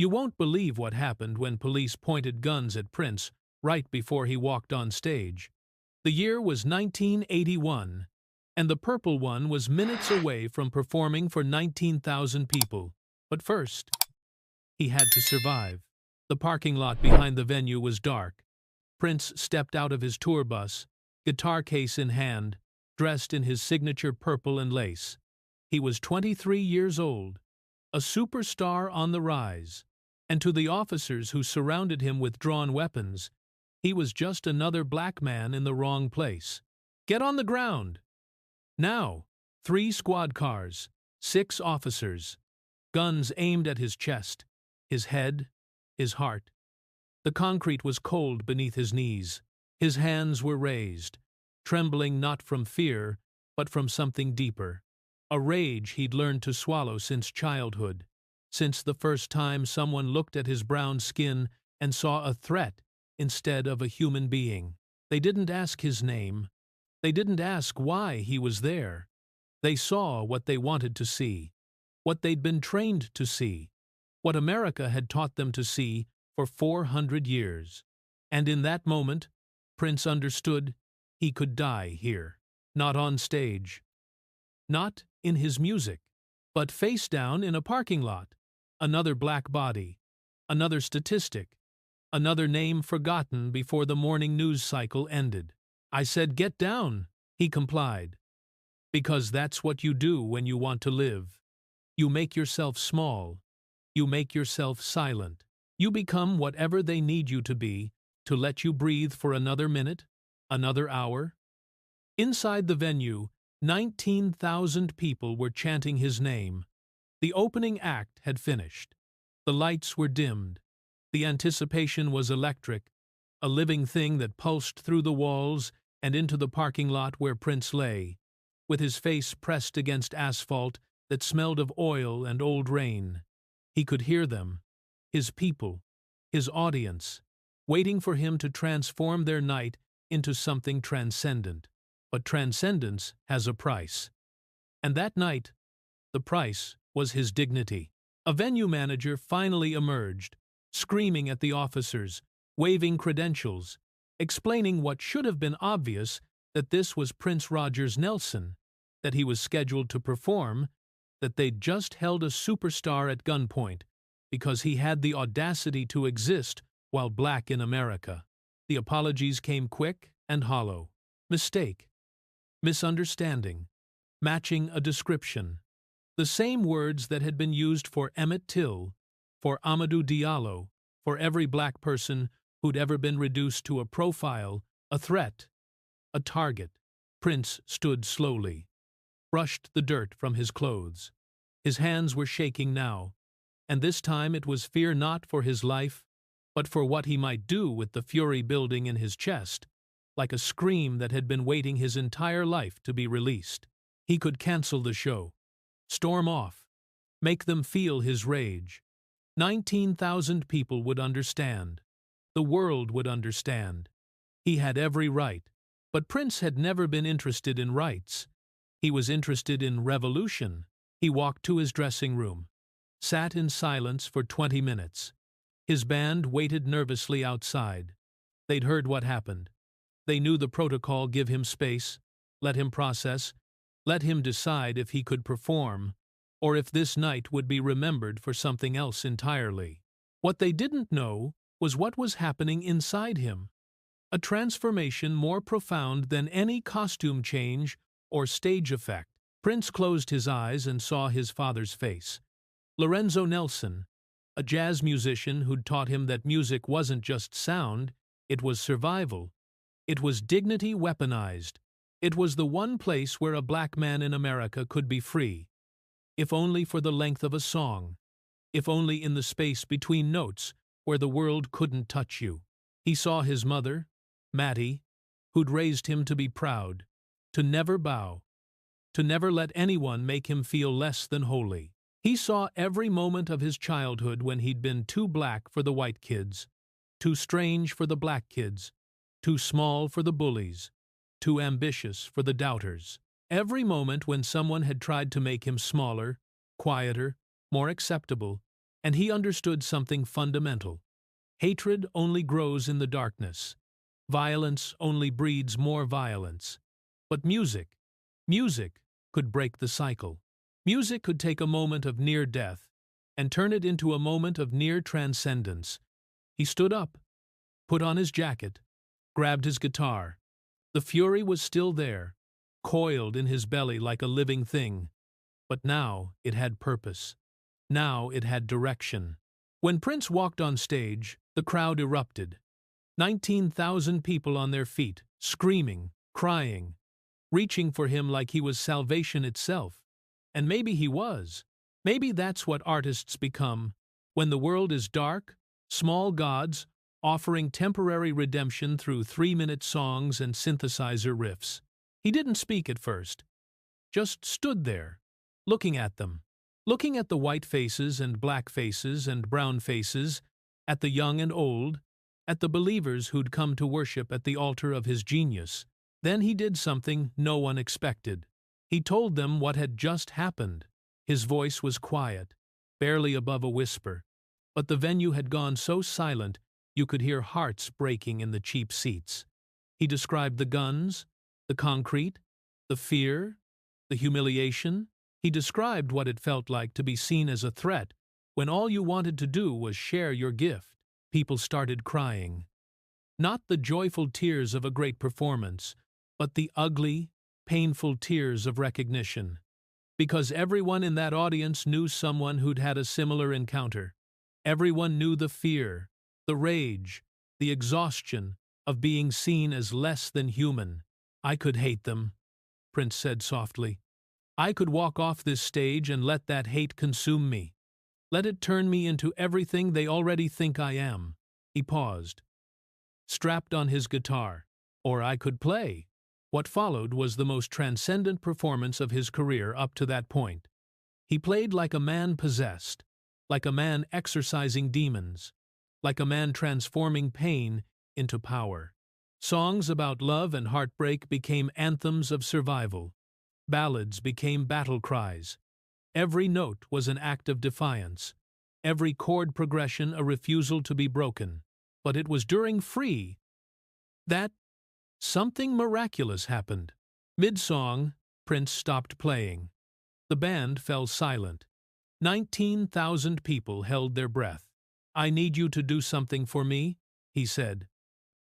You won't believe what happened when police pointed guns at Prince right before he walked on stage. The year was 1981, and the Purple One was minutes away from performing for 19,000 people. But first, he had to survive. The parking lot behind the venue was dark. Prince stepped out of his tour bus, guitar case in hand, dressed in his signature purple and lace. He was 23 years old, a superstar on the rise, and to the officers who surrounded him with drawn weapons, he was just another black man in the wrong place. "Get on the ground!" Now, 3 squad cars, 6 officers, guns aimed at his chest, his head, his heart. The concrete was cold beneath his knees. His hands were raised, trembling not from fear, but from something deeper. A rage he'd learned to swallow since childhood, since the first time someone looked at his brown skin and saw a threat instead of a human being. They didn't ask his name. They didn't ask why he was there. They saw what they wanted to see, what they'd been trained to see, what America had taught them to see for 400 years. And in that moment, Prince understood he could die here, not on stage, not in his music, but face down in a parking lot. Another black body, another statistic, another name forgotten before the morning news cycle ended. "I said get down," he complied. "Because that's what you do when you want to live. You make yourself small. You make yourself silent. You become whatever they need you to be to let you breathe for another minute, another hour." Inside the venue, 19,000 people were chanting his name. The opening act had finished. The lights were dimmed. The anticipation was electric, a living thing that pulsed through the walls and into the parking lot where Prince lay, with his face pressed against asphalt that smelled of oil and old rain. He could hear them, his people, his audience, waiting for him to transform their night into something transcendent. But transcendence has a price. And that night, the price was his dignity. A venue manager finally emerged, screaming at the officers, waving credentials, explaining what should have been obvious, that this was Prince Rogers Nelson, that he was scheduled to perform, that they'd just held a superstar at gunpoint because he had the audacity to exist while black in America. The apologies came quick and hollow. Mistake. Misunderstanding. Matching a description. The same words that had been used for Emmett Till, for Amadou Diallo, for every black person who'd ever been reduced to a profile, a threat, a target. Prince stood slowly, brushed the dirt from his clothes. His hands were shaking now, and this time it was fear not for his life, but for what he might do with the fury building in his chest, like a scream that had been waiting his entire life to be released. He could cancel the show, storm off, make them feel his rage. 19,000 people would understand. The world would understand. He had every right. But Prince had never been interested in rights. He was interested in revolution. He walked to his dressing room, sat in silence for 20 minutes. His band waited nervously outside. They'd heard what happened. They knew the protocol: give him space, let him process, let him decide if he could perform, or if this night would be remembered for something else entirely. What they didn't know was what was happening inside him. A transformation more profound than any costume change or stage effect. Prince closed his eyes and saw his father's face. Lorenzo Nelson, a jazz musician who'd taught him that music wasn't just sound, it was survival. It was dignity weaponized. It was the one place where a black man in America could be free, if only for the length of a song, if only in the space between notes where the world couldn't touch you. He saw his mother, Mattie, who'd raised him to be proud, to never bow, to never let anyone make him feel less than holy. He saw every moment of his childhood when he'd been too black for the white kids, too strange for the black kids, too small for the bullies, too ambitious for the doubters. Every moment when someone had tried to make him smaller, quieter, more acceptable, And he understood something fundamental. Hatred only grows in the darkness. Violence only breeds more violence. But music could break the cycle. Music could take a moment of near death and turn it into a moment of near transcendence. He stood up, put on his jacket, grabbed his guitar. The fury was still there, coiled in his belly like a living thing. But now it had purpose. Now it had direction. When Prince walked on stage, the crowd erupted. 19,000 people on their feet, screaming, crying, reaching for him like he was salvation itself. And maybe he was. Maybe that's what artists become. When the world is dark, small gods, offering temporary redemption through 3-minute songs and synthesizer riffs. He didn't speak at first. Just stood there, looking at them. Looking at the white faces and black faces and brown faces, at the young and old, at the believers who'd come to worship at the altar of his genius. Then he did something no one expected. He told them what had just happened. His voice was quiet, barely above a whisper, but the venue had gone so silent you could hear hearts breaking in the cheap seats. He described the guns, the concrete, the fear, the humiliation. He described what it felt like to be seen as a threat when all you wanted to do was share your gift. People started crying. Not the joyful tears of a great performance, but the ugly, painful tears of recognition. Because everyone in that audience knew someone who'd had a similar encounter. Everyone knew the fear, the rage, the exhaustion of being seen as less than human. "I could hate them," Prince said softly. "I could walk off this stage and let that hate consume me. Let it turn me into everything they already think I am." He paused, strapped on his guitar. "Or I could play." What followed was the most transcendent performance of his career up to that point. He played like a man possessed, like a man exorcising demons, like a man transforming pain into power. Songs about love and heartbreak became anthems of survival. Ballads became battle cries. Every note was an act of defiance, every chord progression a refusal to be broken. But it was during Free that something miraculous happened. Mid-song, Prince stopped playing. The band fell silent. 19,000 people held their breath. "I need you to do something for me," he said.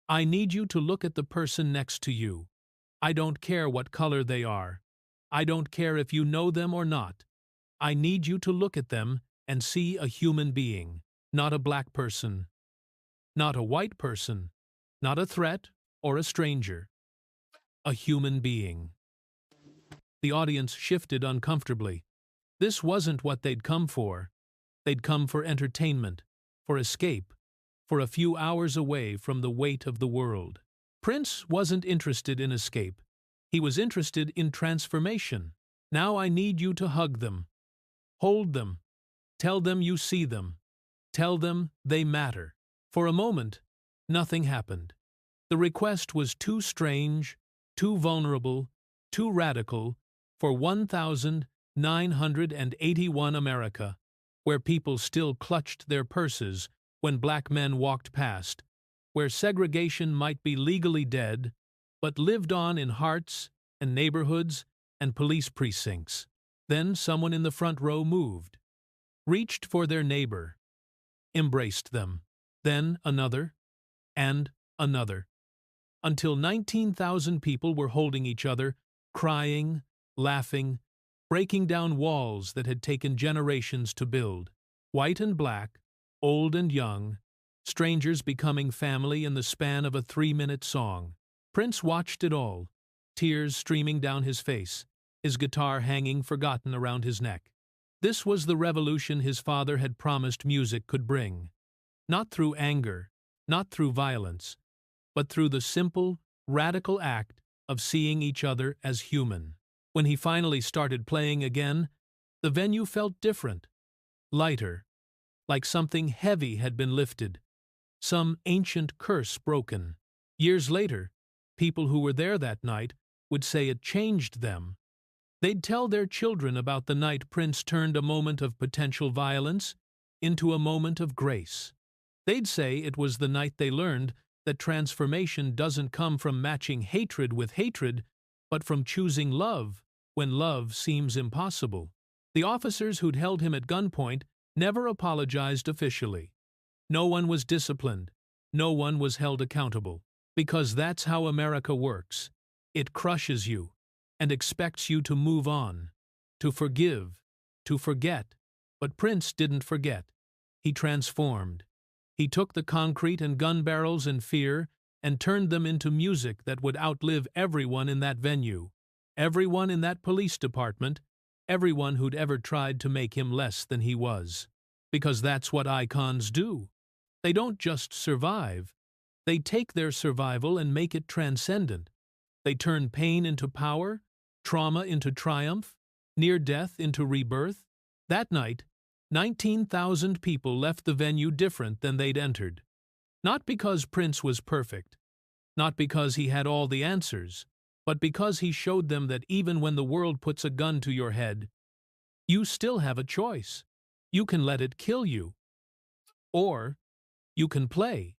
"I need you to look at the person next to you. I don't care what color they are. I don't care if you know them or not. I need you to look at them and see a human being, not a black person, not a white person, not a threat or a stranger. A human being." The audience shifted uncomfortably. This wasn't what they'd come for. They'd come for entertainment, for escape, for a few hours away from the weight of the world. Prince wasn't interested in escape. He was interested in transformation. "Now I need you to hug them. Hold them. Tell them you see them. Tell them they matter." For a moment, nothing happened. The request was too strange, too vulnerable, too radical for 1981 America, where people still clutched their purses when black men walked past, where segregation might be legally dead, but lived on in hearts and neighborhoods and police precincts. Then someone in the front row moved, reached for their neighbor, embraced them. Then another, and another, until 19,000 people were holding each other, crying, laughing, breaking down walls that had taken generations to build. White and black, old and young, strangers becoming family in the span of a 3-minute song. Prince watched it all, tears streaming down his face, his guitar hanging forgotten around his neck. This was the revolution his father had promised music could bring. Not through anger, not through violence, but through the simple, radical act of seeing each other as human. When he finally started playing again, the venue felt different, lighter, like something heavy had been lifted, some ancient curse broken. Years later, people who were there that night would say it changed them. They'd tell their children about the night Prince turned a moment of potential violence into a moment of grace. They'd say it was the night they learned that transformation doesn't come from matching hatred with hatred, but from choosing love when love seems impossible. The officers who'd held him at gunpoint never apologized officially. No one was disciplined. No one was held accountable. Because that's how America works. It crushes you and expects you to move on, to forgive, to forget. But Prince didn't forget. He transformed. He took the concrete and gun barrels and fear and turned them into music that would outlive everyone in that venue, everyone in that police department, everyone who'd ever tried to make him less than he was. Because that's what icons do. They don't just survive. They take their survival and make it transcendent. They turn pain into power, trauma into triumph, near death into rebirth. That night, 19,000 people left the venue different than they'd entered. Not because Prince was perfect, not because he had all the answers, but because he showed them that even when the world puts a gun to your head, you still have a choice. You can let it kill you. Or you can play.